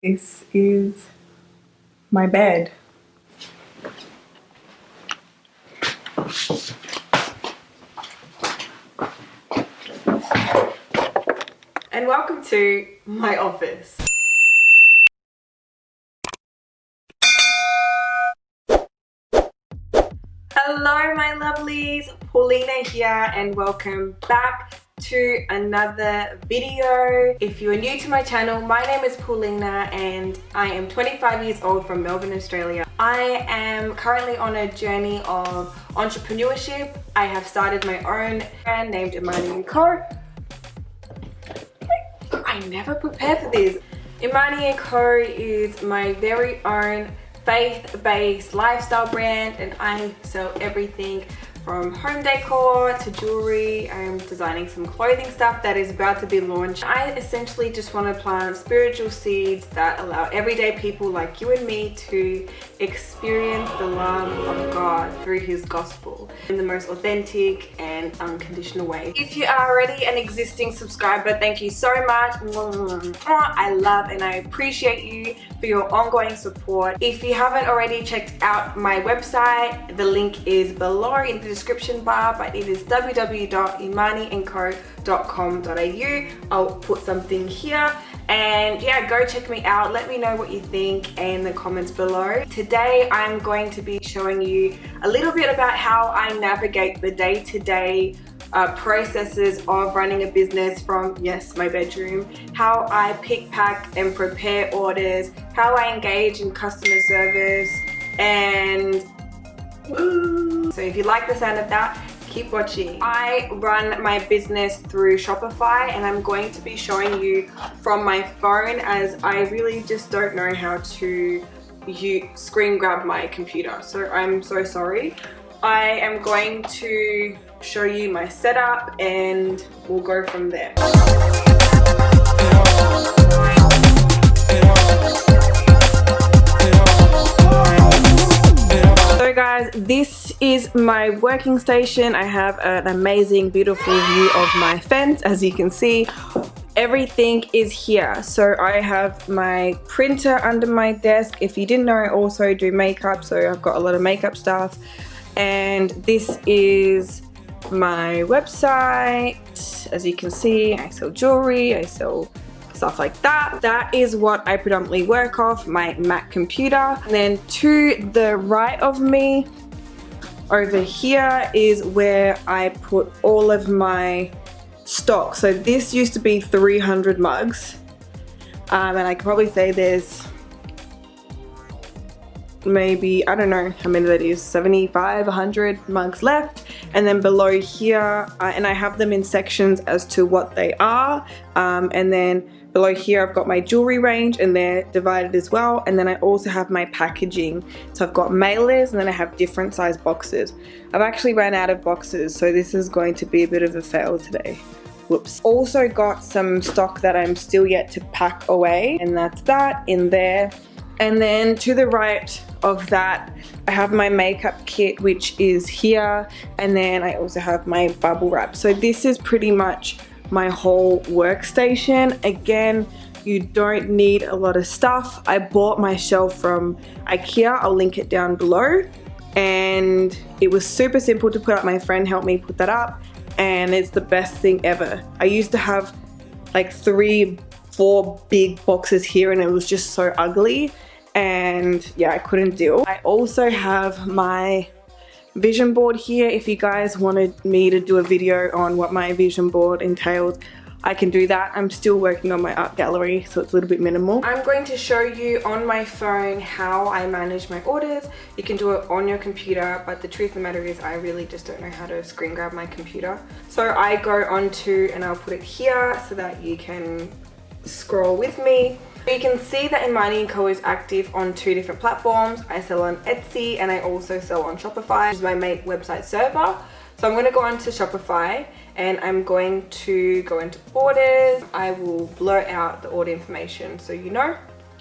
This is my bed. And welcome to my office. Hello my lovelies, Paulina here and welcome back to another video. If you are new to my channel, my name is Paulina and I am 25 years old from Melbourne, Australia. I am currently on a journey of entrepreneurship. I have started my own brand named Imani & Co. I never prepared for this. Imani & Co is my very own faith-based lifestyle brand and I sell everything from home decor to jewelry. I'm designing some clothing stuff that is about to be launched. I essentially just want to plant spiritual seeds that allow everyday people like you and me to experience the love of God through His gospel in the most authentic and unconditional way. If you are already an existing subscriber, thank you so much. I love and I appreciate you for your ongoing support. If you haven't already checked out my website, the link is below in the description bar, but it is www.imaniandco.com.au. I'll put something here and yeah, go check me out. Let me know what you think in the comments below. Today I'm going to be showing you a little bit about how I navigate the day-to-day processes of running a business from, yes, my bedroom, how I pick, pack and prepare orders, how I engage in customer service, and so if you like the sound of that, keep watching. I run my business through Shopify and I'm going to be showing you from my phone as I really just don't know how to screen grab my computer, so I'm so sorry. I am going to show you my setup and we'll go from there. So guys, this is my working station. I have an amazing, beautiful view of my fence. As you can see, everything is here. So I have my printer under my desk. If you didn't know, I also do makeup, so I've got a lot of makeup stuff. And this is my website. As you can see, I sell jewelry, I sell stuff like that. That is what I predominantly work off, my Mac computer. And then to the right of me over here is where I put all of my stock. So this used to be 300 mugs and I could probably say there's maybe, I don't know how many that is, 75, 100 mugs left. And then below here, and I have them in sections as to what they are, and then below here I've got my jewelry range and they're divided as well. And then I also have my packaging. So I've got mailers and then I have different size boxes. I've actually ran out of boxes, so this is going to be a bit of a fail today. Whoops. Also got some stock that I'm still yet to pack away, and that's that in there. And then to the right of that, I have my makeup kit, which is here. And then I also have my bubble wrap. So this is pretty much my whole workstation. Again, you don't need a lot of stuff. I bought my shelf from IKEA. I'll link it down below. And it was super simple to put up. My friend helped me put that up. And it's the best thing ever. I used to have like 3-4 big boxes here and it was just so ugly. And yeah, I couldn't deal. I also have my vision board here. If you guys wanted me to do a video on what my vision board entails, I can do that. I'm still working on my art gallery, so it's a little bit minimal. I'm going to show you on my phone how I manage my orders. You can do it on your computer, but the truth of the matter is I really just don't know how to screen grab my computer. So I go onto, and I'll put it here so that you can scroll with me. You can see that Imani & Co is active on 2 different platforms. I sell on Etsy and I also sell on Shopify, which is my main website server. So I'm going to go onto Shopify and I'm going to go into orders. I will blur out the order information so you know.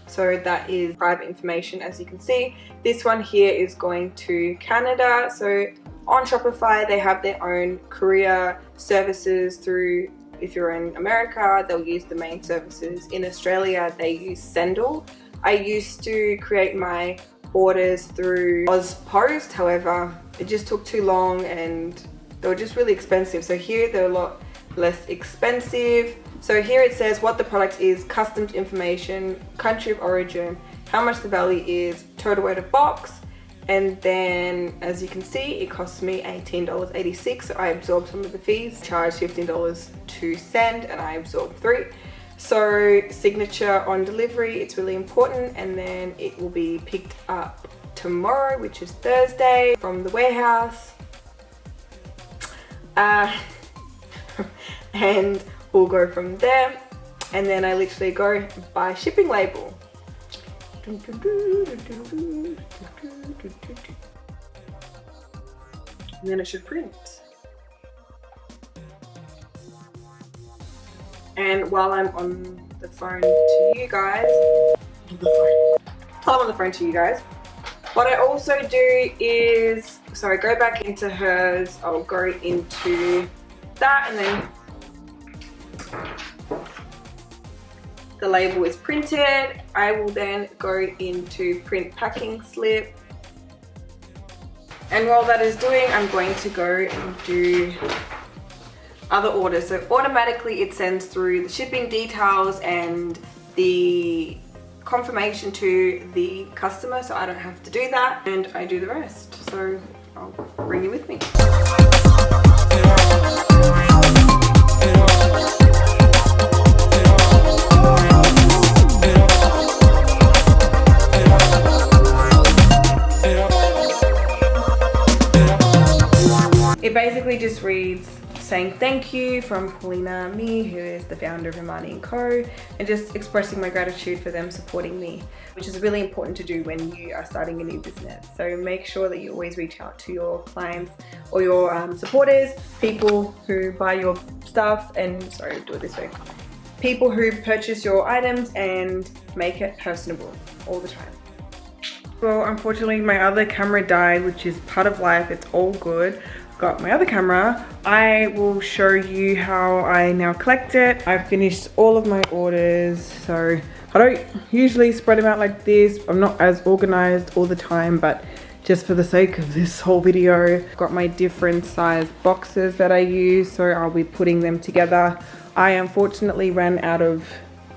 So that is private information, as you can see. This one here is going to Canada. So on Shopify, they have their own courier services through if you're in America, they'll use the main services. In Australia, they use Sendle. I used to create my orders through AusPost, however, it just took too long and they were just really expensive. So here they're a lot less expensive. So here it says what the product is, customs information, country of origin, how much the value is, total weight of box, and then as you can see it costs me $18.86, so I absorb some of the fees, charge $15 to send, and I absorb 3. So signature on delivery, it's really important, and then it will be picked up tomorrow, which is Thursday, from the warehouse. And we'll go from there, and then I literally go buy shipping label. And then it should print. And while I'm on the phone to you guys, what I also do is, so I go back into hers, I'll go into that, and then the label is printed. I will then go into print packing slip. And while that is doing, I'm going to go and do other orders. So automatically it sends through the shipping details and the confirmation to the customer, so I don't have to do that, and I do the rest. So I'll bring you with me. It basically just reads saying thank you from Paulina Me, who is the founder of Imani & Co, and just expressing my gratitude for them supporting me, which is really important to do when you are starting a new business. So make sure that you always reach out to your clients or your supporters, people who buy your stuff, and sorry, do it this way, people who purchase your items, and make it personable all the time. Well, unfortunately my other camera died, which is part of life, it's all good. Got my other camera. I will show you how I now collect it. I've finished all of my orders, so I don't usually spread them out like this. I'm not as organized all the time, but just for the sake of this whole video, got my different size boxes that I use, so I'll be putting them together. I unfortunately ran out of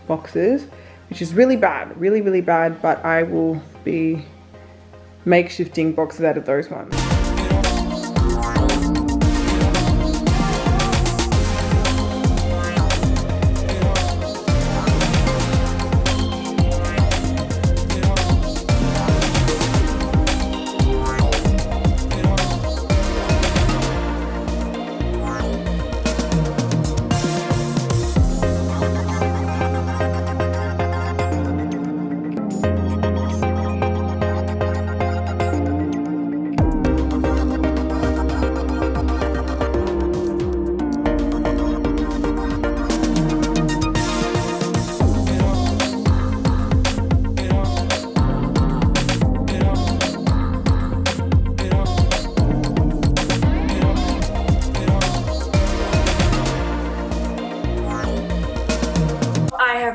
boxes, which is really bad, really bad, but I will be makeshifting boxes out of those ones.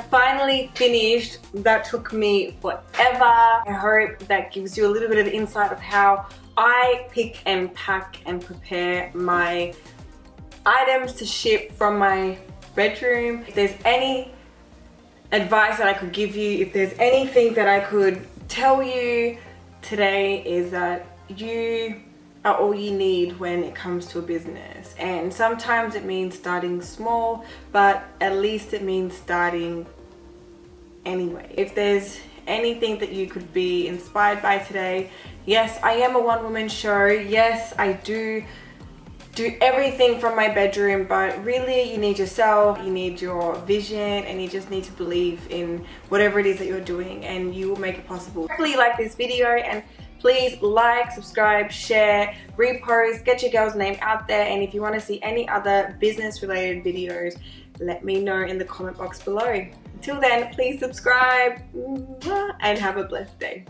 Finally finished. That took me forever. I hope that gives you a little bit of insight of how I pick and pack and prepare my items to ship from my bedroom. If there's any advice that I could give you, if there's anything that I could tell you today, is that you are all you need when it comes to a business. And sometimes it means starting small, but at least it means starting anyway. If there's anything that you could be inspired by today, yes, I am a one-woman show. Yes, I do everything from my bedroom, but really you need yourself, you need your vision, and you just need to believe in whatever it is that you're doing, and you will make it possible. Hopefully you like this video, and please like, subscribe, share, repost, get your girl's name out there. And if you want to see any other business related videos, let me know in the comment box below. Until then, please subscribe and have a blessed day.